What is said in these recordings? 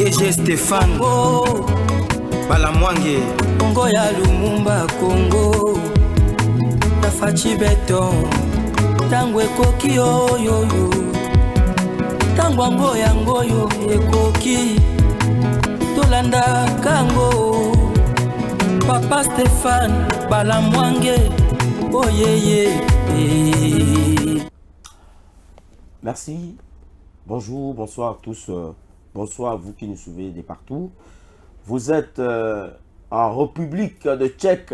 DG Stéphane Congo Balamwange Congo ya Lumumba Congo na Fachi Beton tango ekoki oyoyo tango ango yango yo ekoki tolanda kango Papa Stéphane Balamwange oyeye. Merci, bonjour, bonsoir à tous, bonsoir à vous qui nous suivez de partout. Vous êtes en République de Tchèque,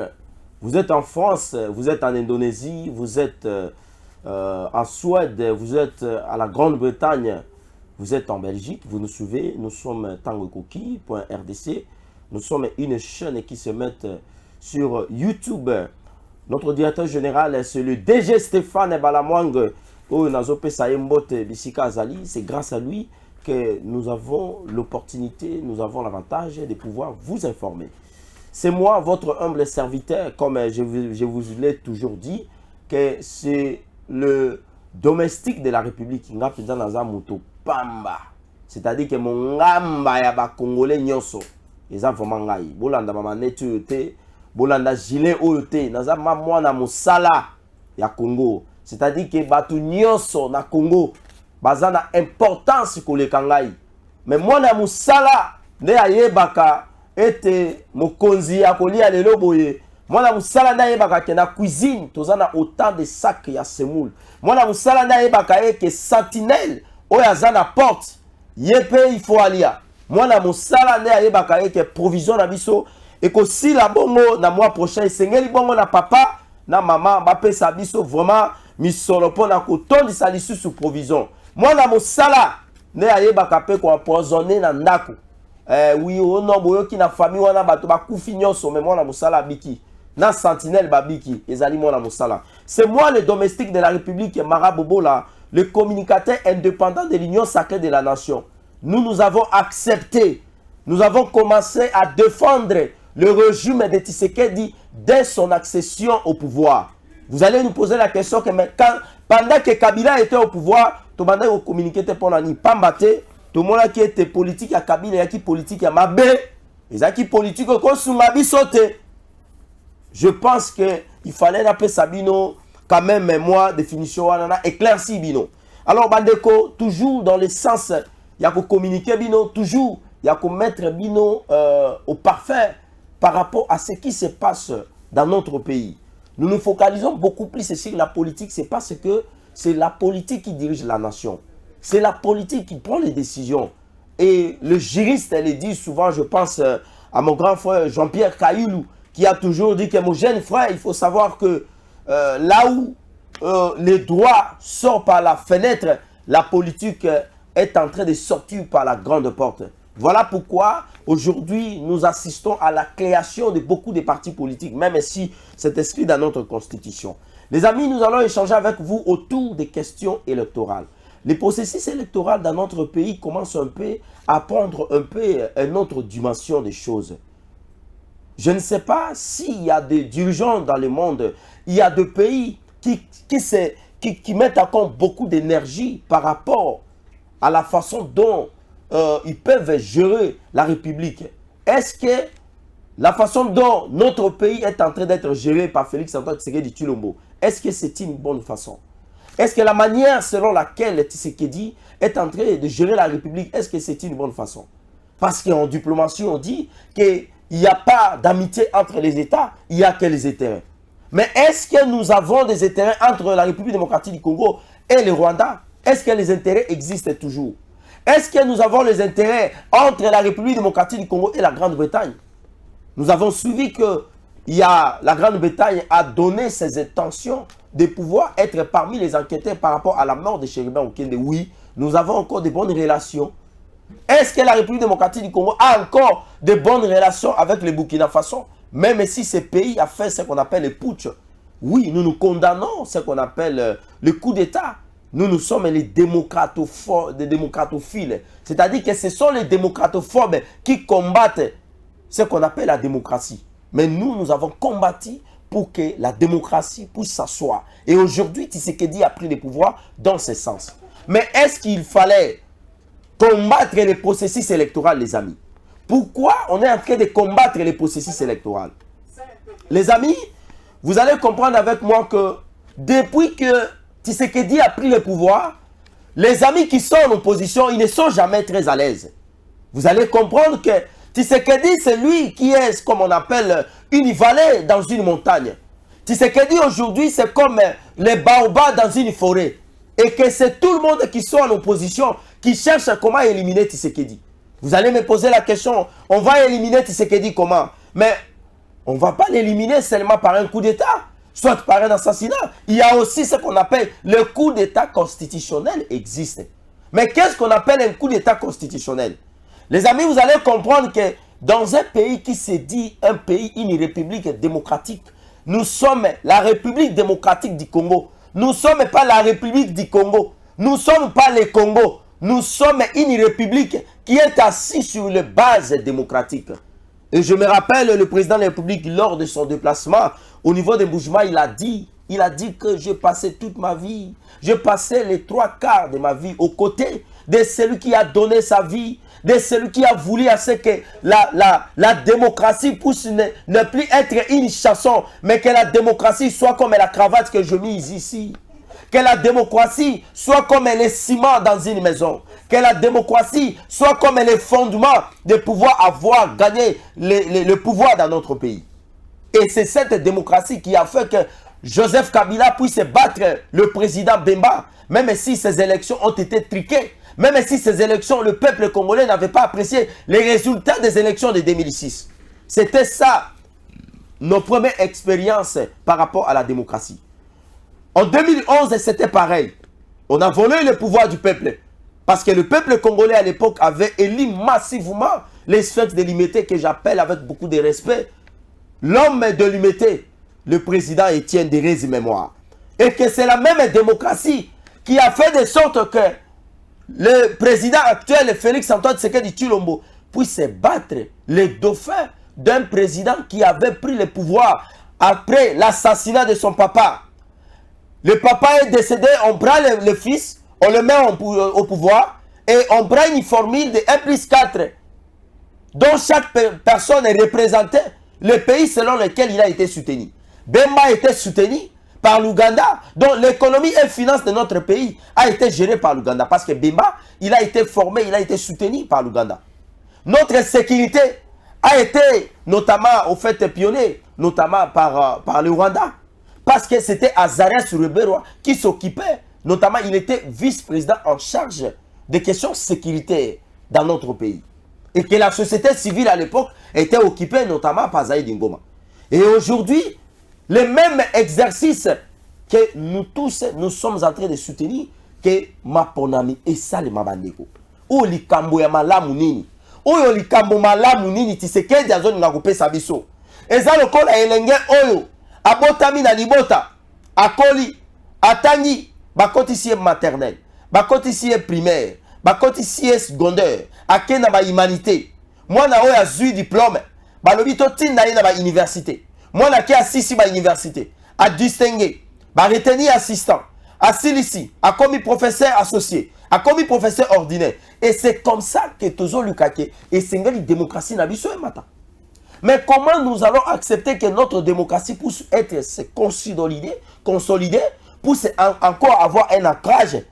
vous êtes en France, vous êtes en Indonésie, vous êtes en Suède, vous êtes à la Grande-Bretagne, vous êtes en Belgique, vous nous suivez, nous sommes tangokoki.rdc, nous sommes une chaîne qui se met sur YouTube. Notre directeur général, c'est le DG Stéphane Balamwange. C'est grâce à lui que nous avons l'opportunité, nous avons l'avantage de pouvoir vous informer. C'est moi, votre humble serviteur, comme je vous l'ai toujours dit, que c'est le domestique de la République. C'est-à-dire que mon ngamba ya ba Congolais nyonso. Eza vraiment ngai. Bolanda mama netu te, bolanda gilet oyote, naza mwana musala ya Congo. C'est-à-dire que batu nyonso na Congo baza na importance koleka ngai. Mais mwana musala nde ayebaka ete mokonzi ya kolia lelo boye. Mwana musala nde ayebaka ke na cuisine toza na autant de sacs ya semoule. Mwana musala nde ayebaka eke sentinelle oyo aza na porte yepe il faut alia. Mwana musala nde ayebaka eke provision na biso ekosila bongo na mois prochain esengeli bongo na papa na maman bapesa biso vraiment misolo pona kotondisa lisusu provision. Mwana musala ne ayebaka pe ko empoisonner na ndako. Oui ono boyoki na famille wana bato bakufi nyonso mais mwana musala biki na sentinelle babiki ezali mwana musala. C'est moi le domestique de la République Marabobola, le communicateur indépendant de l'Union sacrée de la nation. Nous avons accepté, nous avons commencé à défendre le régime de Tshisekedi dès son accession au pouvoir. Vous allez nous poser la question que pendant que Kabila était au pouvoir, tout le monde a communiqué pour la Pambate, tout le monde qui était politique à Kabila, qui politique à Mabé, et qui politique au Konsumabi sauté. Je pense qu'il fallait appeler Sabino quand même, moi, définition, éclairci Bino. Alors, Bandeko, toujours dans le sens, il y a que communiquer Bino, toujours, il y a que mettre Bino au parfait par rapport à ce qui se passe dans notre pays. Nous nous focalisons beaucoup plus sur la politique, c'est parce que c'est la politique qui dirige la nation. C'est la politique qui prend les décisions. Et le juriste, elle dit souvent, je pense à mon grand frère Jean-Pierre Kayoulou, qui a toujours dit que mon jeune frère, il faut savoir que là où les droits sortent par la fenêtre, la politique est en train de sortir par la grande porte. Voilà pourquoi aujourd'hui nous assistons à la création de beaucoup de partis politiques, même si c'est inscrit dans notre constitution. Les amis, nous allons échanger avec vous autour des questions électorales. Les processus électoraux dans notre pays commencent un peu à prendre un peu une autre dimension des choses. Je ne sais pas s'il y a des dirigeants dans le monde, il y a des pays qui mettent en compte beaucoup d'énergie par rapport à la façon dont ils peuvent gérer la République. Est-ce que la façon dont notre pays est en train d'être géré par Félix Antoine Tshisekedi Tshilombo, est-ce que c'est une bonne façon? Est-ce que la manière selon laquelle Tshisekedi est en train de gérer la République, est-ce que c'est une bonne façon? Parce qu'en diplomatie, on dit qu'il n'y a pas d'amitié entre les États, il n'y a que les intérêts. Mais est-ce que nous avons des intérêts entre la République démocratique du Congo et le Rwanda? Est-ce que les intérêts existent toujours? Est-ce que nous avons les intérêts entre la République démocratique du Congo et la Grande-Bretagne? Nous avons suivi que la Grande-Bretagne a donné ses intentions de pouvoir être parmi les enquêteurs par rapport à la mort de Chérubin Okende. Oui, nous avons encore de bonnes relations. Est-ce que la République démocratique du Congo a encore de bonnes relations avec le Burkina Faso? Même si ce pays a fait ce qu'on appelle le putsch. Oui, nous condamnons ce qu'on appelle le coup d'État. Nous sommes les démocratophiles. C'est-à-dire que ce sont les démocratophobes qui combattent ce qu'on appelle la démocratie. Mais nous avons combattu pour que la démocratie puisse s'asseoir. Et aujourd'hui, Tshisekedi a pris le pouvoir dans ce sens. Mais est-ce qu'il fallait combattre les processus électoraux, les amis. Pourquoi on est en train de combattre les processus électoraux? Les amis, vous allez comprendre avec moi que depuis que Tshisekedi a pris le pouvoir, les amis qui sont en opposition, ils ne sont jamais très à l'aise. Vous allez comprendre que Tshisekedi, c'est lui qui est, comme on appelle, une vallée dans une montagne. Tshisekedi aujourd'hui, c'est comme les baobabs dans une forêt. Et que c'est tout le monde qui sont en opposition, qui cherche comment éliminer Tshisekedi. Vous allez me poser la question, on va éliminer Tshisekedi comment? Mais on ne va pas l'éliminer seulement par un coup d'État, soit par un assassinat. Il y a aussi ce qu'on appelle le coup d'État constitutionnel existe. Mais qu'est-ce qu'on appelle un coup d'État constitutionnel? Les amis, vous allez comprendre que dans un pays qui se dit un pays, une république démocratique, nous sommes la République démocratique du Congo. Nous ne sommes pas la République du Congo. Nous ne sommes pas le Congo. Nous sommes une république qui est assise sur les bases démocratiques. Et je me rappelle, le président de la République, lors de son déplacement, au niveau de Mboujima, il a dit que j'ai passé toute ma vie, j'ai passé les 3/4 de ma vie aux côtés de celui qui a donné sa vie, de celui qui a voulu à ce que la démocratie puisse ne plus être une chanson, mais que la démocratie soit comme la cravate que je mise ici. Que la démocratie soit comme les ciments dans une maison. Que la démocratie soit comme les fondements de pouvoir avoir gagné le pouvoir dans notre pays. Et c'est cette démocratie qui a fait que Joseph Kabila puisse battre le président Bemba, même si ces élections ont été truquées. Même si ces élections, le peuple congolais n'avait pas apprécié les résultats des élections de 2006. C'était ça, nos premières expériences par rapport à la démocratie. En 2011, c'était pareil. On a volé le pouvoir du peuple. Parce que le peuple congolais à l'époque avait élu massivement les sphinx de l'Imité, que j'appelle avec beaucoup de respect l'homme de l'Imité, le président Étienne Derez Mémoire. Et que c'est la même démocratie qui a fait de sorte que le président actuel, Félix Antoine Tshisekedi Tshilombo, puisse battre les dauphins d'un président qui avait pris le pouvoir après l'assassinat de son papa. Le papa est décédé, on prend le fils, on le met au pouvoir et on prend une formule de 1+4 dont chaque personne est représentée le pays selon lequel il a été soutenu. Bemba a été soutenu par l'Ouganda, dont l'économie et finance de notre pays a été gérée par l'Ouganda. Parce que Bemba, il a été formé, il a été soutenu par l'Ouganda. Notre sécurité a été notamment, au fait, pionnée, notamment par le Rwanda. Parce que c'était Azarias Ruberwa qui s'occupait, notamment il était vice-président en charge des questions sécuritaires dans notre pays. Et que la société civile à l'époque était occupée notamment par Zaïd Ngoma. Et aujourd'hui, le même exercice que nous tous, nous sommes en train de soutenir, que Maponami et Sale Mabandeko. Ou likambo ya malamu nini. Ou likambo malamu nini Tshisekedi azoni ngakupe sabiso. Eza lokola elenge oyo. Abotami na libota. Akoli. Atangi. Bakoti siye maternelle. Bakoti siye primaire. Bakoti siye secondaire. Akena ba humanité. Mwana oyo azui diplôme. Balobi to tinda ye na ba université. Mwana ki asisi ba université. A distingué. Ba retenir assistant. A silisi. A commis professeur associé. A commis professeur ordinaire. Et c'est comme ça que Tozo Lukake et Sengeli démocratie n'a biso mata. Mais comment nous allons accepter que notre démocratie puisse être consolidée, puisse encore avoir un ancrage,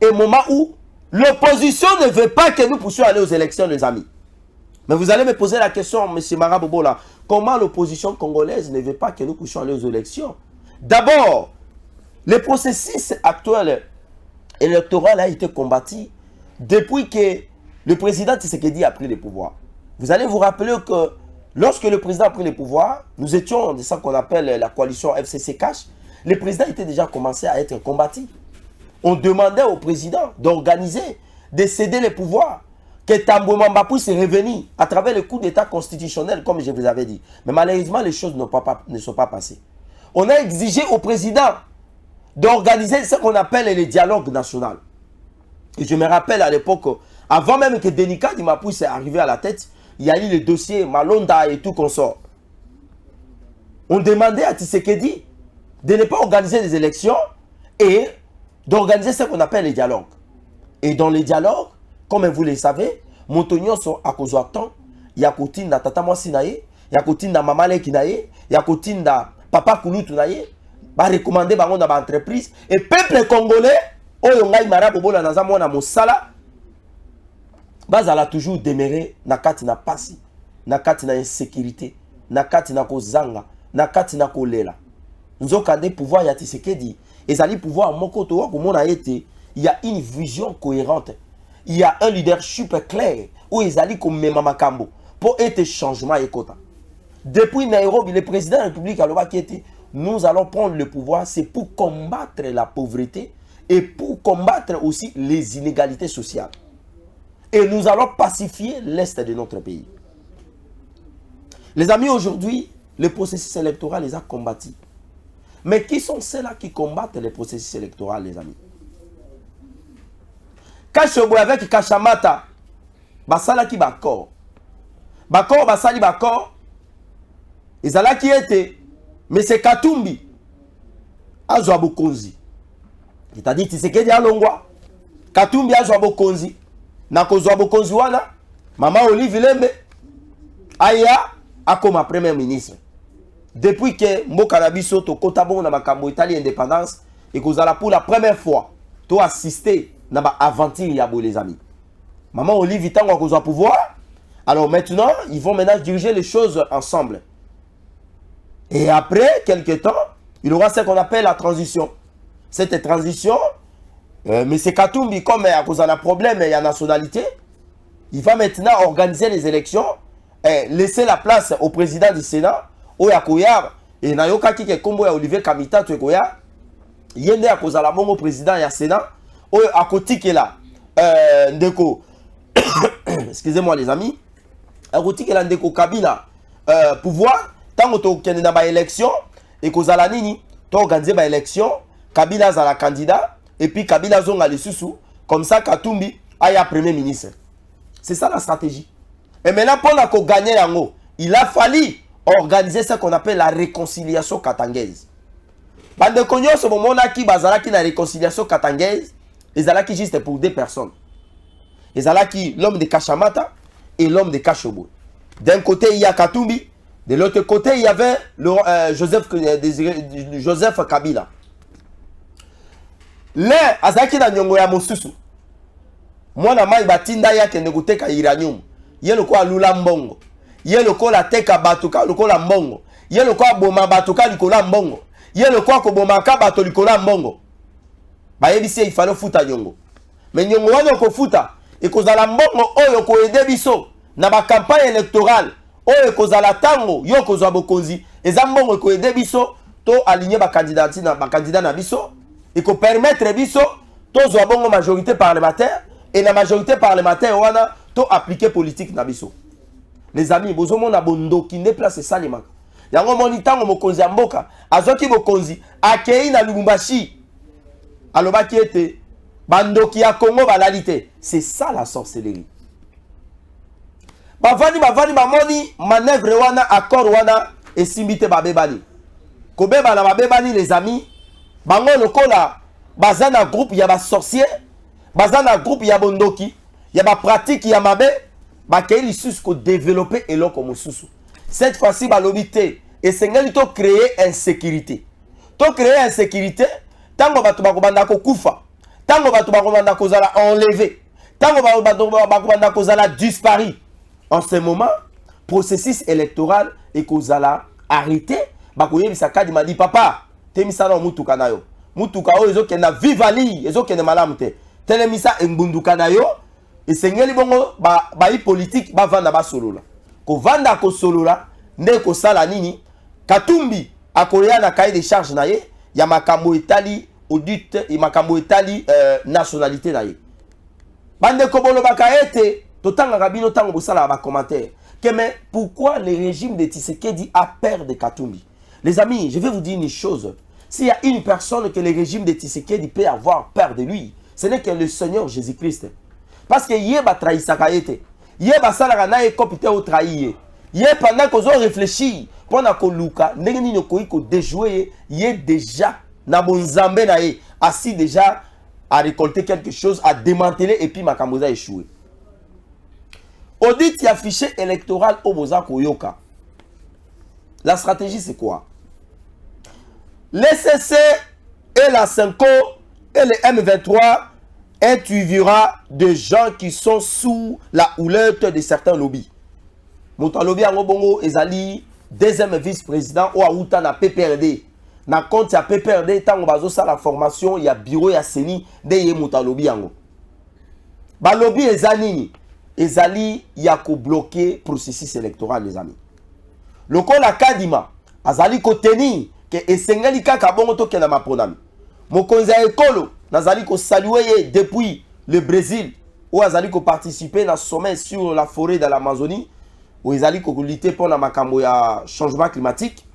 et au moment où l'opposition ne veut pas que nous puissions aller aux élections, les amis. Mais vous allez me poser la question, M. Marabobo, là, comment l'opposition congolaise ne veut pas que nous puissions aller aux élections? D'abord, le processus actuel électoral a été combattu depuis que le président Tshisekedi a pris le pouvoir. Vous allez vous rappeler que lorsque le président a pris le pouvoir, nous étions de ce qu'on appelle la coalition FCC Cash. Le président était déjà commencé à être combattu. On demandait au président d'organiser, de céder les pouvoirs, que Tambwe Mwamba puisse revenir à travers le coup d'état constitutionnel, comme je vous avais dit. Mais malheureusement, les choses ne sont pas passées. On a exigé au président d'organiser ce qu'on appelle le dialogue national. Et je me rappelle à l'époque, avant même que Denika Dima puisse arriver à la tête, il y a eu le dossier Malonda et tout consort. On demandait à Tshisekedi de ne pas organiser des élections et d'organiser ce qu'on appelle les dialogues. Et dans les dialogues, comme vous le savez, Montonyoso a kozwa temps, ya kotinda tata mwasi na ye, ya kotinda mama leki na ye, ya kotinda papa kulutu na ye, ba recommander bango na ba entreprise et peuple congolais oyo ngai marabo bola naza mwana mosala bazala toujours demeurer na kati na pasi, na kati na insécurité, na kati na kozanga, na kati na kolela. Nzoka de pouvoir ya Tshisekedi ezali pouvoir moko to komona ete il y a une vision cohérente. Il y a un leadership clair où ezali komema makambo pour être changement ekota. Depuis Nairobi, le président de la République a dit nous allons prendre le pouvoir, c'est pour combattre la pauvreté et pour combattre aussi les inégalités sociales. Et nous allons pacifier l'Est de notre pays. Les amis, aujourd'hui, le processus électoral les a combattus. Mais qui sont ceux-là qui combattent le processus électoral, les amis? Kachobou avec Kachamata, basala ki bakor. Bakor, basali bakor. Ezala qui était, mais c'est Katumbi. Azwa Bokonzi. C'est-à-dire, Tshisekedi alongwa. Katumbi azwa Bokonzi. Nakozwa Bokonzi wana. Maman Olive Lembe. Aya, akoma premier ministre. Depuis que Mboka na biso to kotabon na makambo Italie indépendance, et kozala pour la première fois, to assister na ba aventure ya bo les amis. Maman Olive itango akozwa pouvoir. Alors maintenant, ils vont maintenant diriger les choses ensemble. Et après quelques temps, il y aura ce qu'on appelle la transition. Cette transition, M. Katumbi, comme à cause d'un problème, il y a nationalité, il va maintenant organiser les élections et laisser la place au président du Sénat, Oyakoya, et Nayoka qui est comme Olivier Kamita, Tuekoya, il y a à cause de la au président et au Sénat, à côté qui est là, Ndeko, excusez-moi les amis, à côté qui est là, Ndeko Kabila, pouvoir. Tant que tu as une élection et que tu as organisé une élection, Kabila est la candidat et puis Kabila zonga les sous comme ça Katumbi a premier ministre. C'est ça la stratégie. Et maintenant pour gagner yango, il a fallu organiser ce qu'on appelle la réconciliation katangaise. Bande konyo ce moment là qui bazala qui la réconciliation katangaise, ils allaient qui juste pour deux personnes. Ils allaient qui l'homme de Kachamata et l'homme de Kachobou. D'un côté il y a Katumbi. De l'autre côté, il y avait Joseph Kabila. Le azaki na nyongo ya mosusu. Mwana mai batinda yake neguteka iranium. Ye loko alula mbongo. Ye loko la teka batuka loko la mbongo. Ye loko boma batuka likola mbongo. Ye loko ko boma ka bato likola mbongo. Ba yebisi il fallait futa nyongo. Mais nyongo wana ko futa e ko zala mbongo oyo ko aider biso na ba campagne électorale. Oye kozala tango yo kozwa bokonzi eza mbongo ko aider biso to aligner ba candidat na biso et ko permettre biso to zwa bongo majorité parlementaire et la majorité parlementaire wana to appliquer politique na biso. Les amis, bozomo na bondo ki ne place salima. Yango moni tango mokonzi ya mboka azoki bokonzi akei na Lubumbashi. Alobaki ete bandoki ya Congo balalité. C'est ça la sorcellerie. Bavani bamoni manœuvre wana accord wana et simbite babebani. Kobeba na babebani les amis, bango lokola bazana groupe ya ba sorcier, bazana groupe ya bondoki, ya ba pratique ya mabe, ba keili sus ko développer eloko mosusu. Cette fois-ci balobité et sengeli to créer insécurité. To créer insécurité, tango batu bakobanda ko kufa, tango batu bakobanda ko zala enlever, tango batu bakobanda ko zala disparaître. En ce moment, processus électoral et kozala arrêté, bakoye bisaka di madi papa, temisa na mutuka na yo. Mutuka o ezo kena vivali, ezo kena malamu te. Telemisa embunduka na yo, et sengeli bongo ba politique ba vanda ba solola. Ko vanda ko solola, nde ko sala nini? Katumbi akoya na cahier de charge na ye, ya makambo etali audit et makambo etali nationalité na ye. Bande ko bolo bakaete Totanga Rabino tango bosala ba commentaire. Mais pourquoi le régime de Tshisekedi a peur de Katumbi? Les amis, je vais vous dire une chose. S'il y a une personne que le régime de Tshisekedi peut avoir peur de lui, ce n'est que le Seigneur Jésus-Christ. Parce que yeba trahisaka ete. Yeba salaka na ekopite o trahiye. Yé pendant qu'on réfléchit, pendant qu'on luka, neni no koiko déjouer, yé déjà na bonzambe na ye, assis déjà à récolter quelque chose, à démanteler et puis makamboza échoué. Audit, il y a fichier électoral au Boza Koyoka. La stratégie, c'est quoi? Les CC et la 5O et les M23 intuivera de gens qui sont sous la houlette de certains lobbies. Mouta lobby en Obongo ezali deuxième vice-président ou Aouta na PPRD. Na compte ya PPRD tant bazo sa la formation ya bureau ya Seni de ye Mouta lobby yango. Ba lobby ezali ya ko bloquer processus électoral les amis. Lokola Kadima azali ko tenir que esengeli kaka bongo to kena maponami. Mokonza ekolo nazali ko saluer depuis le Brésil où azali ko participer na sommet sur la forêt de l'Amazonie où ils allaient lutter pour la makambo ya changement climatique.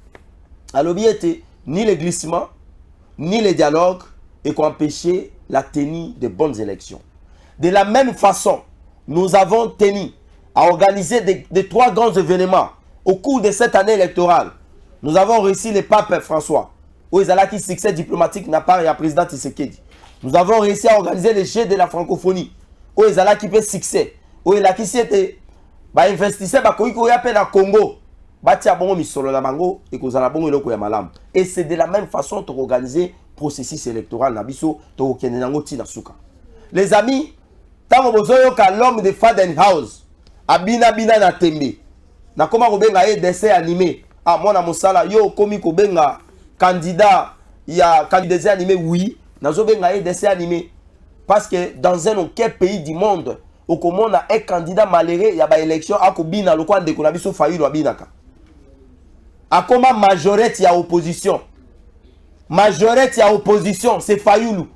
Alors bien était ni le glissement ni le dialogue et qu'on empêchait la tenue de bonnes élections. De la même façon, nous avons tenu à organiser des 3 grands événements au cours de cette année électorale. Nous avons réussi le pape François, où ils allaient qui succès diplomatique n'a pas et à président Tshisekedi. Nous avons réussi à organiser le jeu de la francophonie, où ils allaient qui fait succès, où il a qui c'était ba investisseur ba koiko ya pe na Congo batia bongo misolo na bango et kozala bongo eloko ya malamu. Et c'est de la même façon to organiser processus électoral na biso to kende nango tina suka. Les amis, tango bozoyo ka l'homme de Fadenhouse abina bina na tembe na koma ko benga dessin animé ah mona mosala yo komi ko benga candidat ya candidat animé oui nazo benga dessin animé parce que dans un aucun pays du monde au comment a un candidat malheureux, il y a une élection à Kobina, le coin de Konabiso Fayou Abinaka. A comment majorité y a opposition. Majorité y a opposition, c'est Fayoulou.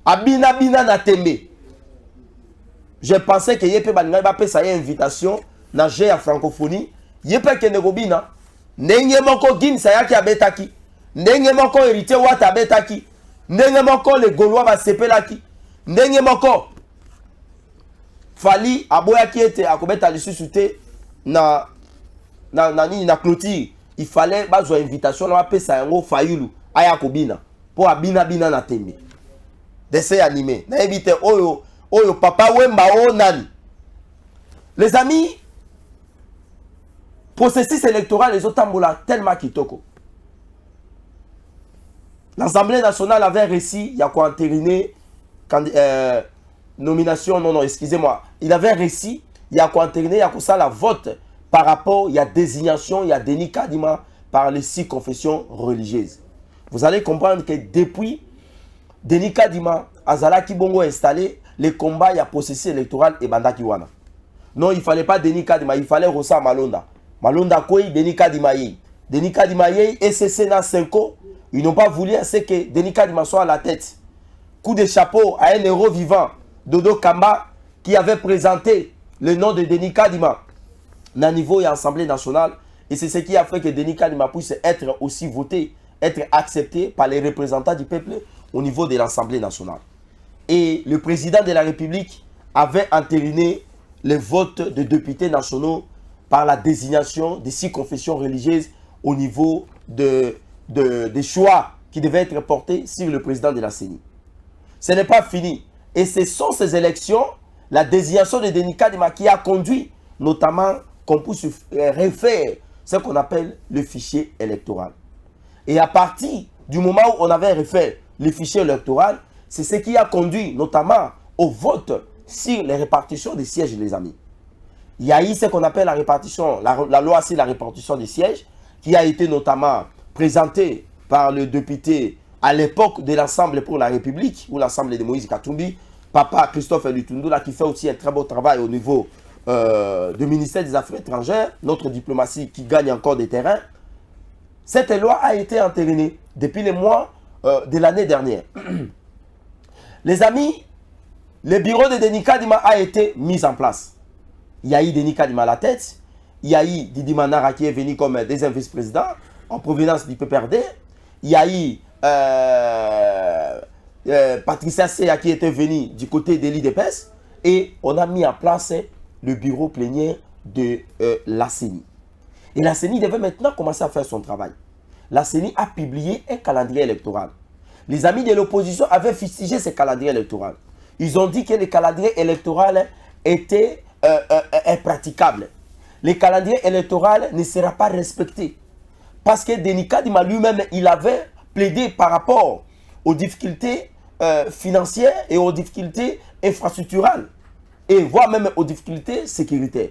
Abina Bina na tembe. Je pensais que Yepe Banina va faire une invitation dans la francophonie. Yepe Kenegobina. Nenge moko Gin Sayaki abetaki. Nenge moko hérité Wata abetaki. Nenge moko les Gaulois va sepelaki. Nenge moko Fali aboya qui était à commettre à l'issue na clôture. Il fallait bazo invitation na pesa yango Fayoulou aya kobina pour abina bina na tembe. Dessin animé. Na éviter oyo papa wemba o nani. Les amis, processus électoral les autres tambola tellement kitoko. L'Assemblée nationale avait réussi il y a quoi entériné nomination, non, excusez-moi. Il avait réussi, il y a quoi entériné, il y a quoi ça la vote par rapport, il y a désignation, il y a Denis Kadima par les 6 confessions religieuses. Vous allez comprendre que depuis Denis Kadima, Azala Kibongo installé, les combats, il y a processus électoral et Banda Kiwana. Non, il ne fallait pas Denis Kadima, il fallait Rosa Malonda. Malonda Kouy, Denis Kadima Yei. Denis Kadima Yei et Sénat 5O, ils n'ont pas voulu assez que Denis Kadima soit à la tête. Coup de chapeau à un héros vivant. Dodo Kamba qui avait présenté le nom de Denis Kadima dans le niveau de l'Assemblée nationale. Et c'est ce qui a fait que Denis Kadima puisse être aussi voté, être accepté par les représentants du peuple au niveau de l'Assemblée nationale. Et le président de la République avait entériné le vote de députés nationaux par la désignation des 6 confessions religieuses au niveau des choix qui devaient être portés sur le président de la CENI. Ce n'est pas fini. Et ce sont ces élections, la désignation de Denis Kadima qui a conduit notamment qu'on puisse refaire ce qu'on appelle le fichier électoral. Et à partir du moment où on avait refait le fichier électoral, c'est ce qui a conduit notamment au vote sur les répartitions des sièges, les amis. Il y a eu ce qu'on appelle la répartition, la loi sur la répartition des sièges, qui a été notamment présentée par le député à l'époque de l'Assemblée pour la République, ou l'Assemblée de Moïse Katumbi, Papa Christophe Lutundoula, qui fait aussi un très beau travail au niveau du ministère des Affaires étrangères, notre diplomatie qui gagne encore des terrains. Cette loi a été entérinée depuis les mois de l'année dernière. Les amis, le bureau de Denis Kadima a été mis en place. Il y a eu Denis Kadima à la tête, il y a eu Didi Manara qui est venu comme deuxième vice-président en provenance du PPRD, il y a eu Patricia Seya qui était venu du côté de l'IDPS et on a mis en place le bureau plénière de la CENI. Et la CENI devait maintenant commencer à faire son travail. La CENI a publié un calendrier électoral. Les amis de l'opposition avaient fustigé ce calendrier électoral. Ils ont dit que le calendrier électoral était praticable. Le calendrier électoral ne sera pas respecté. Parce que Denis Kadima lui-même, il avait plaidé par rapport aux difficultés financières et aux difficultés infrastructurales. Et voire même aux difficultés sécuritaires.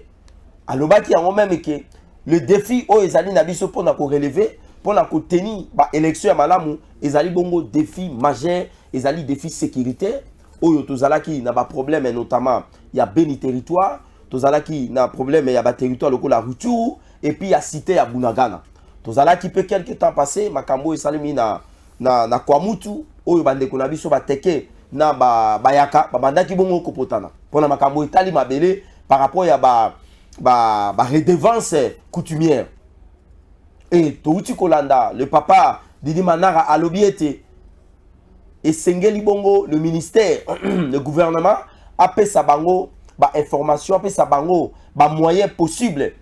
Alors, il y a même que le défi aux Ezali Nabiso pour nous relever, pour nous tenir l'élection à Malamu, Ezali Bongo défi majeur, Ezali défi sécuritaire. Oyo tozalaki na ba problème notamment il y a Beni territoire, tozalaki na problème il y a ba territoire loko la Ruchuru et puis il y a cité à Bunagana. Tozalaki peut quelques temps passé makambo esalemi na Kwamutu oyo bandeko na biso bateke na bayaka babandaki bongo kopotana. Pona makambo etali mabele par rapport à ba redevance coutumière. Et touti kolanda le papa Didi Manara alobiete et Sengeli Bongo, le ministère, le gouvernement, a fait sa bango, information, a fait sa bango, moyens possibles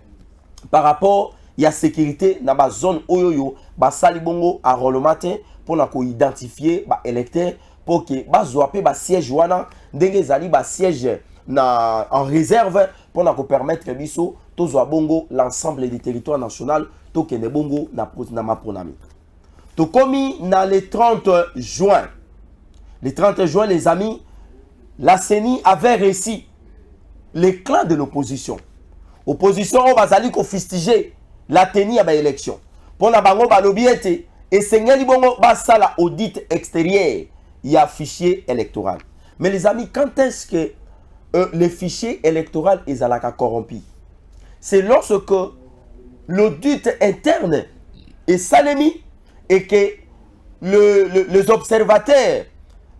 par rapport à la sécurité dans la zone Oyoyo, Sali Bongo, à Rolomate, pour identifier les électeurs, pour que les siège wana, d'engezali siège en réserve, pour permettre que Bongo, l'ensemble des territoires nationaux, to kene Bongo, na maponami. To komi na le 30 juin. Le 30 juin, les amis, la CENI avait réussi les clans de l'opposition. Opposition, on va aller fistiger la tenue à l'élection. Pour la bango balobiete et Sengeli Bongo basa la audit extérieur, il y a fichier électoral. Mais les amis, quand est-ce que le fichier électoral est à la corrompu? C'est lorsque l'audit interne est salemi et que les observateurs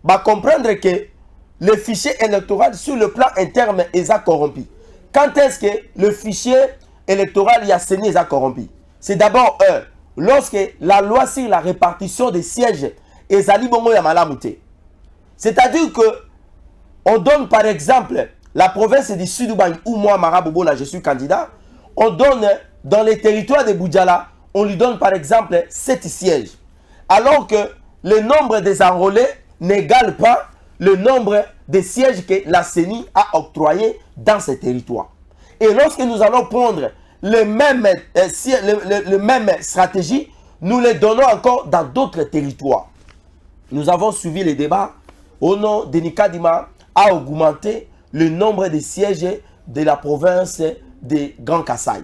va comprendre que le fichier électoral sur le plan interne est corrompu. Quand est-ce que le fichier électoral y a saigné est corrompu? C'est d'abord lorsque la loi sur la répartition des sièges est ali bongo ya malamute. C'est-à-dire que on donne par exemple la province du Sud-Ouban où moi Marabobo là je suis candidat, on donne dans les territoires de Boudjala, on lui donne par exemple 7 sièges. Alors que le nombre des enrôlés n'égale pas le nombre de sièges que la CENI a octroyé dans ces territoires. Et lorsque nous allons prendre le même stratégie, nous les donnons encore dans d'autres territoires. Nous avons suivi les débats. Au nom de Nikadima a augmenté le nombre de sièges de la province de Grand Kasaï.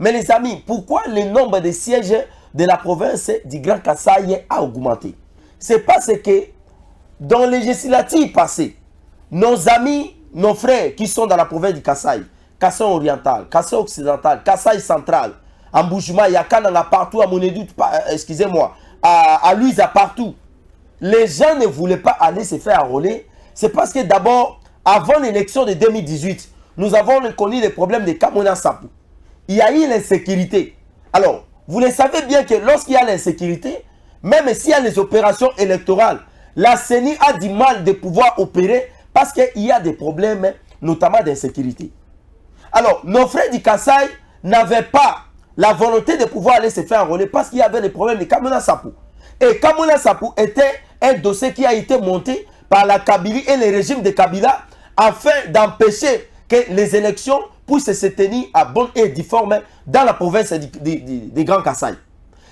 Mais les amis, pourquoi le nombre de sièges de la province du Grand Kasaï a augmenté? C'est parce que dans les législatives passées, nos amis, nos frères qui sont dans la province du Kasaï, Kasaï oriental, Kasaï occidental, Kasaï central, à Mboujima, Yakananga partout, à Monedut, excusez-moi, à Luisa partout, les gens ne voulaient pas aller se faire enrôler. C'est parce que d'abord, avant l'élection de 2018, nous avons connu les problèmes de Kamona Sapou. Il y a eu l'insécurité. Alors, vous le savez bien que lorsqu'il y a l'insécurité, même s'il y a les opérations électorales, la CENI a du mal de pouvoir opérer parce qu'il y a des problèmes, notamment d'insécurité. Alors, nos frères du Kasaï n'avaient pas la volonté de pouvoir aller se faire enrôler parce qu'il y avait des problèmes de Kamona Sapou. Et Kamona Sapou était un dossier qui a été monté par la Kabylie et le régime de Kabila afin d'empêcher que les élections puissent se tenir à bonne et due forme dans la province du Grand Kasaï.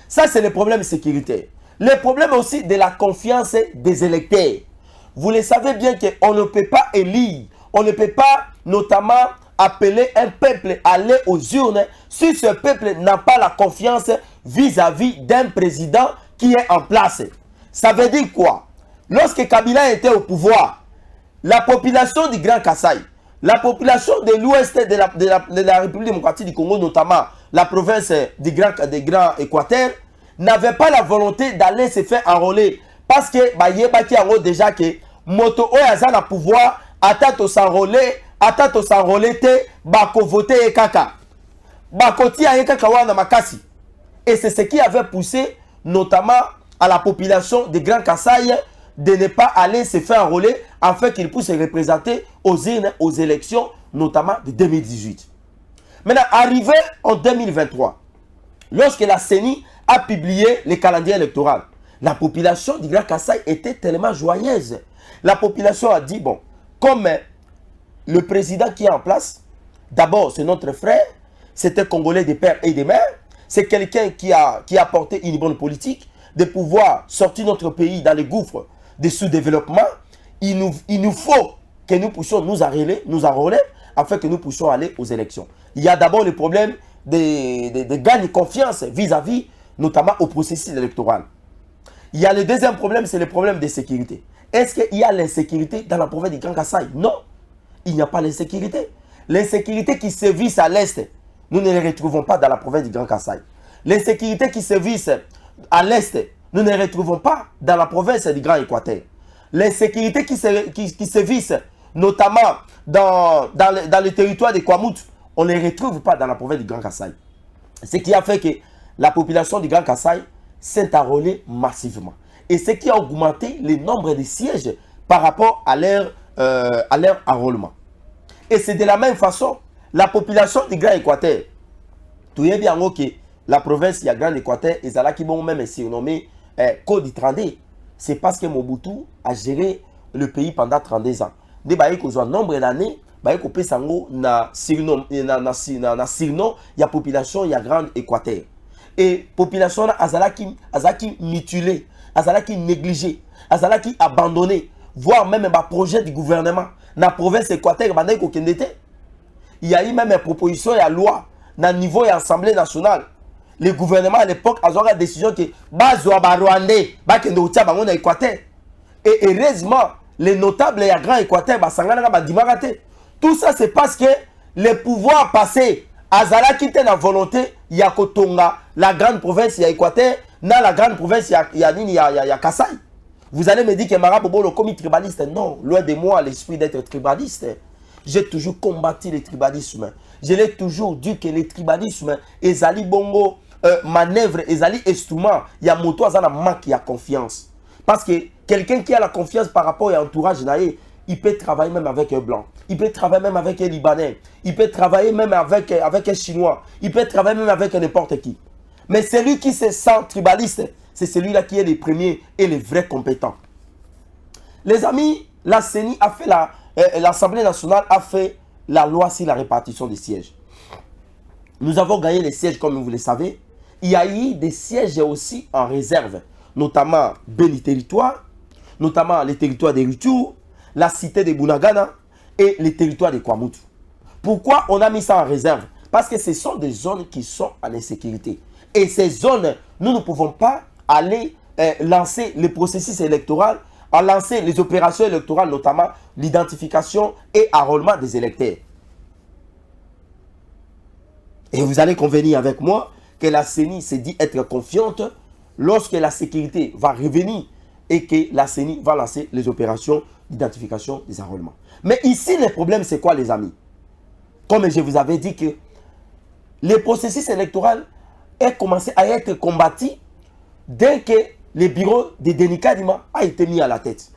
Ça, c'est le problème sécuritaire. Le problème aussi de la confiance des électeurs. Vous le savez bien qu'on ne peut pas élire, on ne peut pas notamment appeler un peuple à aller aux urnes si ce peuple n'a pas la confiance vis-à-vis d'un président qui est en place. Ça veut dire quoi? Lorsque Kabila était au pouvoir, la population du Grand Kasaï, la population de l'ouest de la République démocratique du Congo, notamment la province du Grand Équateur, n'avait pas la volonté d'aller se faire enrôler. Parce que Bayebaki a déjà que Moto Oyaza na pouvoir, attend s'enrôler, bako voter et kaka. Bako tia et kaka wana makasi. Et c'est ce qui avait poussé notamment à la population de Grand Kasaï de ne pas aller se faire enrôler afin qu'il puisse se représenter aux élections, notamment de 2018. Maintenant, arrivé en 2023, lorsque la CENI a publié le calendrier électoral, la population du Grand Kasaï était tellement joyeuse. La population a dit, bon, comme le président qui est en place D'abord, c'est notre frère, c'est un Congolais de père et de mère, c'est quelqu'un qui a apporté une bonne politique, de pouvoir sortir notre pays dans les gouffres de sous-développement. Il nous faut que nous puissions nous enrôler afin que nous puissions aller aux élections. Il y a d'abord le problème de gain de confiance vis-à-vis, notamment au processus électoral. Il y a le deuxième problème, c'est le problème de sécurité. Est-ce qu'il y a l'insécurité dans la province du Grand Kasaï? Non, il n'y a pas l'insécurité. L'insécurité qui sévissent à l'est, nous ne les retrouvons pas dans la province du Grand Kasaï. L'insécurité qui sévissent à l'est, nous ne les retrouvons pas dans la province du Grand Équateur. L'insécurité qui sévissent notamment dans le territoire de Kwamut, on ne les retrouve pas dans la province du Grand Kasaï. Ce qui a fait que la population du Grand Kasaï s'est enrôlée massivement. Et ce qui a augmenté le nombre de sièges par rapport à leur enrôlement. Et c'est de la même façon, la population du Grand Équateur, tout est bien que la province du Grand Équateur, ils allaient qui vont même surnommer Code 32. C'est parce que Mobutu a géré le pays pendant 32 ans. Dès qu'il y a un nombre d'années, il y a un surnom, il y a la population du Grand Équateur. Et la population a été mutilée, a été négligée, a été abandonnée, voire même un projet du gouvernement. Dans la province d'Équateur, il y a eu même une proposition et une loi dans le niveau de l'Assemblée nationale. Le gouvernement à l'époque a pris la décision que et heureusement, les notables et Grand Équateur, tout ça c'est parce que le pouvoir passé à quitté la volonté il y a Kotonga, la grande province d'Équateur, dans la grande province il y a Kasaï. Vous allez me dire que Marabobo Bolo comme tribaliste. Non, loin de moi l'esprit d'être tribaliste. J'ai toujours combattu le tribalisme. Je l'ai toujours dit que le tribalisme est ali bongo manœuvre, est ali instrument. Il y a moto azana manque, il y a confiance. Parce que quelqu'un qui a la confiance par rapport à l'entourage, il peut travailler même avec un blanc. Il peut travailler même avec un Libanais. Il peut travailler même avec un Chinois. Il peut travailler même avec n'importe qui. Mais celui qui se sent tribaliste, c'est celui-là qui est le premier et le vrai compétent. Les amis, la CENI a fait l'Assemblée nationale a fait la loi sur la répartition des sièges. Nous avons gagné les sièges comme vous le savez. Il y a eu des sièges aussi en réserve, notamment Beni Territoire, notamment les territoires de Ruchuru, la cité de Bunagana et les territoires de Kwamut. Pourquoi on a mis ça en réserve? Parce que ce sont des zones qui sont en insécurité. Et ces zones, nous ne pouvons pas aller lancer le processus électoral, à lancer les opérations électorales, notamment l'identification et enrôlement des électeurs. Et vous allez convenir avec moi que la CENI s'est dit être confiante lorsque la sécurité va revenir et que la CENI va lancer les opérations d'identification des enrôlements. Mais ici, le problème, c'est quoi, les amis? Comme je vous avais dit que le processus électoral est commencé à être combattu dès que le bureau de Denis Kadima a été mis à la tête.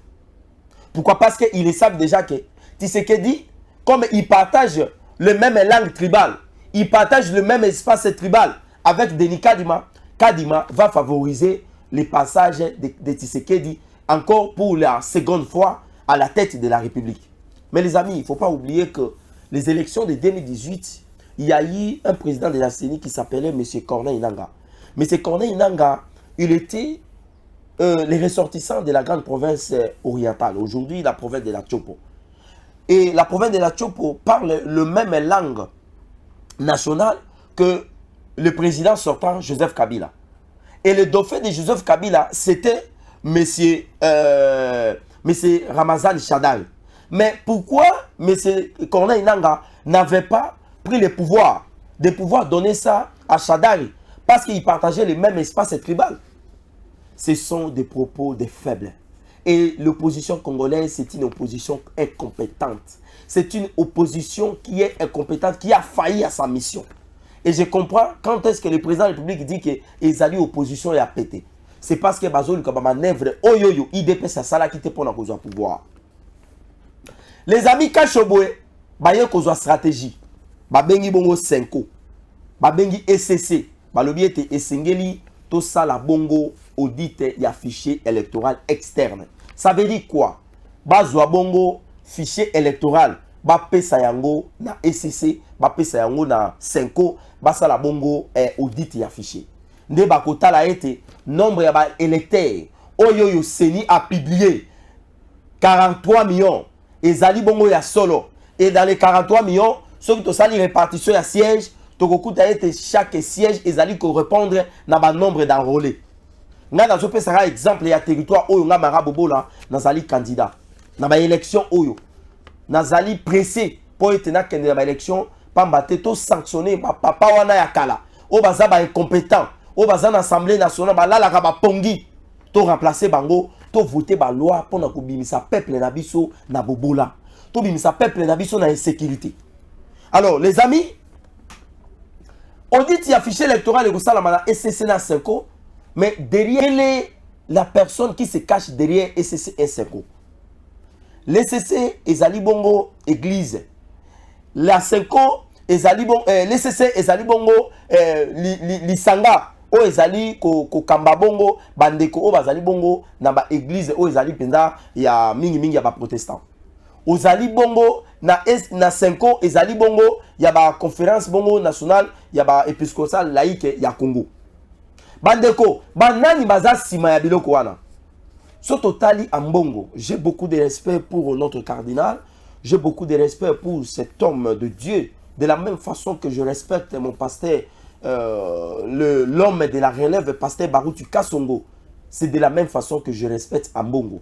Pourquoi? Parce qu'ils savent déjà que Tshisekedi, comme il partage le même langue tribale, il partage le même espace tribal avec Denis Kadima, Kadima va favoriser le passage de Tshisekedi encore pour la seconde fois à la tête de la République. Mais les amis, il ne faut pas oublier que les élections de 2018, il y a eu un président de la CENI qui s'appelait M. Corneille Nangaa. M. Corneille Nangaa, il était les ressortissants de la grande province orientale. Aujourd'hui, la province de la Tchopo. Et la province de la Tchopo parle le même langue nationale que le président sortant Joseph Kabila. Et le dauphin de Joseph Kabila, c'était M. Ramazan Shadary. Mais pourquoi M. Corneille Nangaa n'avait pas pris le pouvoir, de pouvoir donner ça à Shadary? Parce qu'il partageait le même espace tribal. Ce sont des propos de faibles. Et l'opposition congolaise, c'est une opposition incompétente. C'est une opposition qui est incompétente, qui a failli à sa mission. Et je comprends quand est-ce que le président de la République dit qu'ils allaient opposition et à péter. C'est parce que Bazol manœuvre oyoyo IDP ça sala qui te pour la pouvoir. Les amis Kachobwe, baye kozwa stratégie. Babengi bongo 5 babengi SCC, balobi ete esengeli to sala bongo audit ya fichier électoral externe. Ça veut dire quoi? Bazwa bongo fichier électoral ba pesa yango na SCC bapesa yango na 5 basala bongo audit ya fichier. Nde bakotala ete nombre ya ba électeurs oyo yo Seni a publié 43 millions ezali bongo ya solo. Et dans les 43 millions, ceux qui ont sali répartition ya siège, tokokuta ete chaque siège ezali correspondre na ba nombre d'enrôlés. Nga na zope sera exemple ya territoire oyo nga marabobola nazali candidat. Na ba élection oyo nazali pressé pour ete na kende na ba élection pamba te to sanctionner ba papa wana ya kala. O baza ba incompétent, o baza na assemblée nationale ba lala ka ba pongi. To remplacer bango, to voter ba loi pour na kobimisa peuple na biso na bobola. To bimisa peuple na biso na insécurité. Alors les amis, on dit qu'il y a fichier électoral et que ça la SCC na 5 ans, mais derrière la personne qui se cache derrière SCC et 5 ans. L'SCC ezali bongo église. La 5 ans ezali bongo l'SCC ezali bongo lisanga o ezali ko kamba bongo bandeko o bazali bongo na ba église o ezali penda ya mingi ya ba protestant. Ozali bongo na 5 ans ezali bongo ya ba conférence bongo nationale ya ba épiscopal laïque ya Congo. Bandeko banani baza sima ya biloko wana. So totali ambongo, j'ai beaucoup de respect pour notre cardinal, j'ai beaucoup de respect pour cet homme de Dieu, de la même façon que je respecte mon pasteur l'homme de la relève, pasteur Barutu Kasongo. C'est de la même façon que je respecte ambongo.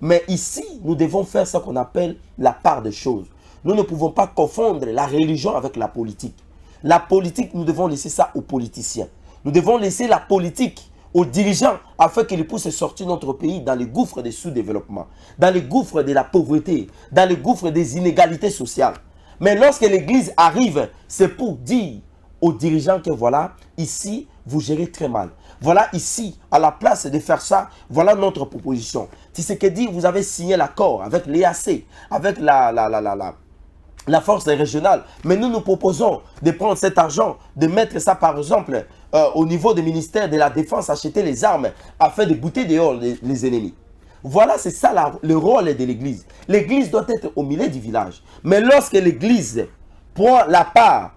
Mais ici, nous devons faire ce qu'on appelle la part des choses. Nous ne pouvons pas confondre la religion avec la politique. La politique, nous devons laisser ça aux politiciens. Nous devons laisser la politique aux dirigeants afin qu'ils puissent sortir notre pays dans les gouffres des sous-développement, dans les gouffres de la pauvreté, dans les gouffres des inégalités sociales. Mais lorsque l'Église arrive, c'est pour dire aux dirigeants que voilà, ici, vous gérez très mal. Voilà ici, à la place de faire ça, voilà notre proposition. Tshisekedi, vous avez signé l'accord avec l'EAC, avec la force régionale. Mais nous nous proposons de prendre cet argent, de mettre ça par exemple au niveau du ministère de la Défense, acheter les armes afin de bouter dehors les ennemis. Voilà, c'est ça le rôle de l'Église. L'Église doit être au milieu du village. Mais lorsque l'Église prend la part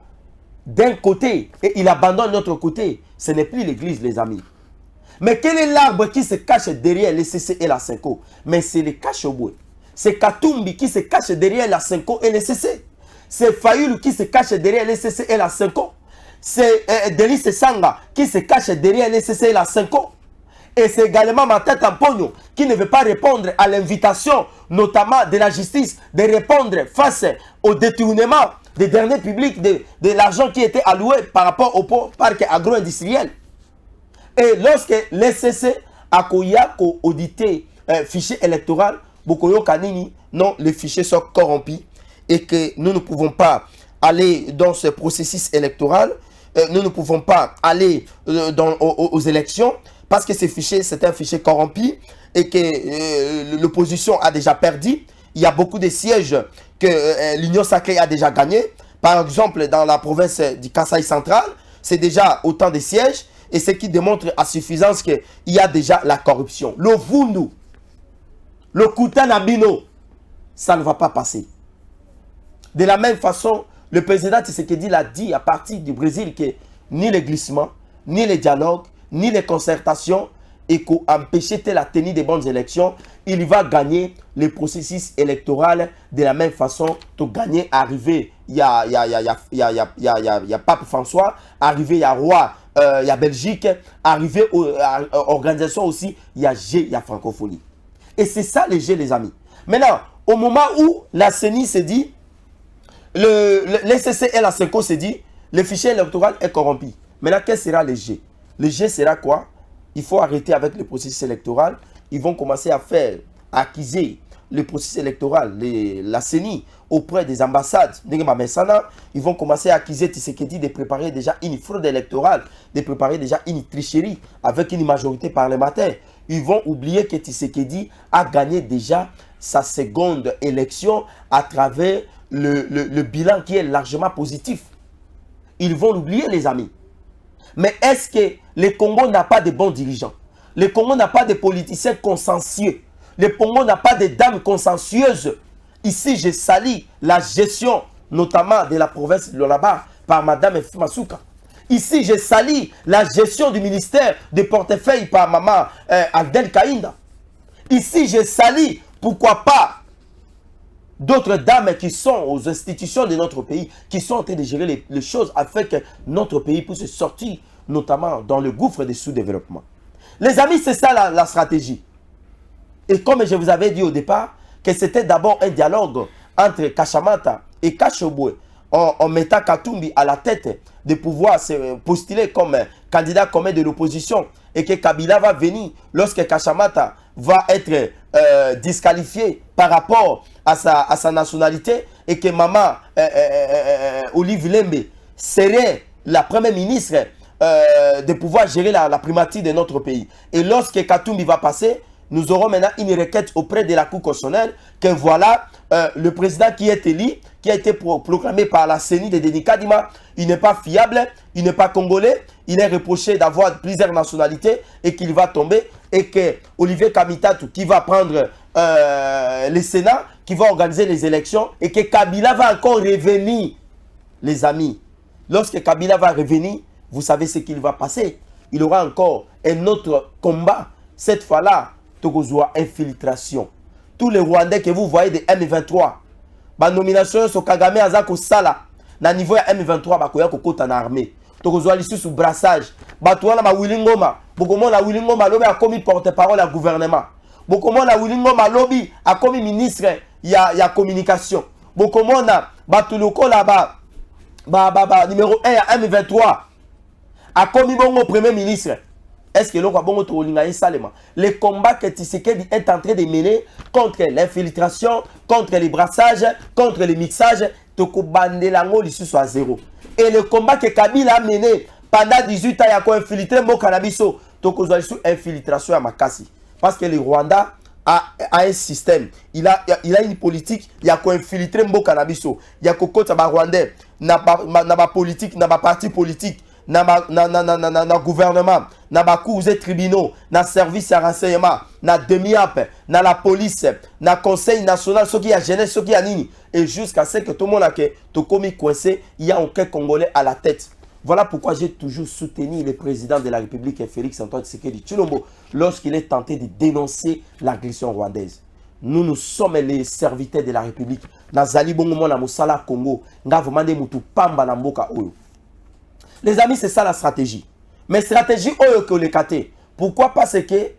d'un côté et il abandonne l'autre côté, ce n'est plus l'Église, les amis. Mais quel est l'arbre qui se cache derrière les CC et la 5O? Mais c'est le Kachoboué. C'est Katumbi qui se cache derrière la 5O et les CC. C'est Fayoulou qui se cache derrière les CC et la 5O. C'est Delis Sanga qui se cache derrière les CC et la 5O. Et c'est également Matata Pogno qui ne veut pas répondre à l'invitation, notamment de la justice, de répondre face au détournement des derniers publics de l'argent qui était alloué par rapport au parc agro-industriel. Et lorsque l'SCC a audité fichier électoral, Bokoyo Kanini, non, les fichiers sont corrompus et que nous ne pouvons pas aller dans ce processus électoral, nous ne pouvons pas aller aux élections parce que ces fichiers, c'est un fichier corrompu et que l'opposition a déjà perdu. Il y a beaucoup de sièges que l'Union sacrée a déjà gagné. Par exemple, dans la province du Kasaï central, c'est déjà autant de sièges. Et ce qui démontre à suffisance qu'il y a déjà la corruption. Le Vundu, le Kutanabino, ça ne va pas passer. De la même façon, le président Tshisekedi l'a dit à partir du Brésil que ni les glissements, ni les dialogues, ni les concertations et qu'empêcher la tenue des bonnes élections, il va gagner le processus électoral de la même façon pour gagner, arriver, il y a Pape François, arriver, il y a Roi, il y a Belgique, arriver à organisation aussi, il y a G, il y a francophonie. Et c'est ça les G, les amis. Maintenant, au moment où la CENI s'est dit, le SCC et la SECO s'est dit, le fichier électoral est corrompu. Maintenant, quel sera le G? Le G sera quoi? Il faut arrêter avec le processus électoral. Ils vont commencer à faire, à acquiser le processus électoral, la CENI, auprès des ambassades. Ils vont commencer à acquiser Tshisekedi de préparer déjà une fraude électorale, de préparer déjà une tricherie avec une majorité parlementaire. Ils vont oublier que Tshisekedi a gagné déjà sa seconde élection à travers le bilan qui est largement positif. Ils vont l'oublier, les amis. Mais est-ce que le Congo n'a pas de bons dirigeants? Le Congo n'a pas de politiciens consensueux. Le Congo n'a pas de dames consensueuses. Ici, je salue la gestion, notamment de la province de Lolaba, par Madame Masuka. Ici, j'ai sali la gestion du ministère des portefeuilles par Maman Adel Kaïnda. Ici, j'ai sali, pourquoi pas, d'autres dames qui sont aux institutions de notre pays, qui sont en train de gérer les choses afin que notre pays puisse sortir, notamment dans le gouffre des sous-développement. Les amis, c'est ça la stratégie. Et comme je vous avais dit au départ, que c'était d'abord un dialogue entre Kachamata et Kachobwe, en mettant Katumbi à la tête de pouvoir se postuler comme candidat commun de l'opposition, et que Kabila va venir lorsque Kachamata va être disqualifié par rapport à sa nationalité, et que Maman Olive Lembe serait la première ministre de pouvoir gérer la primature de notre pays. Et lorsque Katumbi va passer, nous aurons maintenant une requête auprès de la Cour constitutionnelle que voilà, le président qui est élu, qui a été proclamé par la CENI de Denis Kadima, il n'est pas fiable, il n'est pas congolais, il est reproché d'avoir plusieurs nationalités et qu'il va tomber, et que Olivier Kamitatu qui va prendre le Sénat, qui va organiser les élections, et que Kabila va encore revenir. Les amis, lorsque Kabila va revenir, vous savez ce qu'il va passer. Il aura encore un autre combat. Cette fois-là, Togozoa infiltration. Tous les Rwandais que vous voyez de M23, la nomination sur Kagame Azako Sala, na niveau ya M23, bakoya kokota na armée. Togozoa lissu sous brassage. Batouana ma Willingoma, Bokomo la Willingoma lobby a commis porte-parole à gouvernement. Bokomo la Willingoma lobby a commis ministre ya communication. Bokomo na Batuloko là-bas, numéro 1 à M23 a commis bongo premier ministre. Est-ce que l'on va bon le combat que Tshisekedi est en train de mener contre l'infiltration, contre les brassages, contre les mixages, toko bandelango l'issue soit zéro. Et le combat que Kabila a mené pendant 18 ans, il y a quoi infiltré mon cannabiso, toko l'issue infiltration à Makassi. Parce que le Rwanda a un système, il a une politique, il y a quoi infiltrer mon cannabiso, il y a quoi ça Rwandais, n'a pas politique, n'a pas parti politique. Na gouvernement, na cours et tribunaux, na service à renseignement, na demi-app, na la police, na conseil national, ce qui a jeunesse, ce qui a nini. Et jusqu'à ce que tout le monde a que tout commis coincé, il y a aucun Congolais à la tête. Voilà pourquoi j'ai toujours soutenu le président de la République, Félix Antoine Tshisekedi Tshilombo, lorsqu'il est tenté de dénoncer l'agression rwandaise. Nous sommes les serviteurs de la République. Nazali bongo na musala Congo, nga vomande mutu pamba na mboka oyo. Les amis, c'est ça la stratégie. Mais stratégie, oyo le kate. Pourquoi? Parce que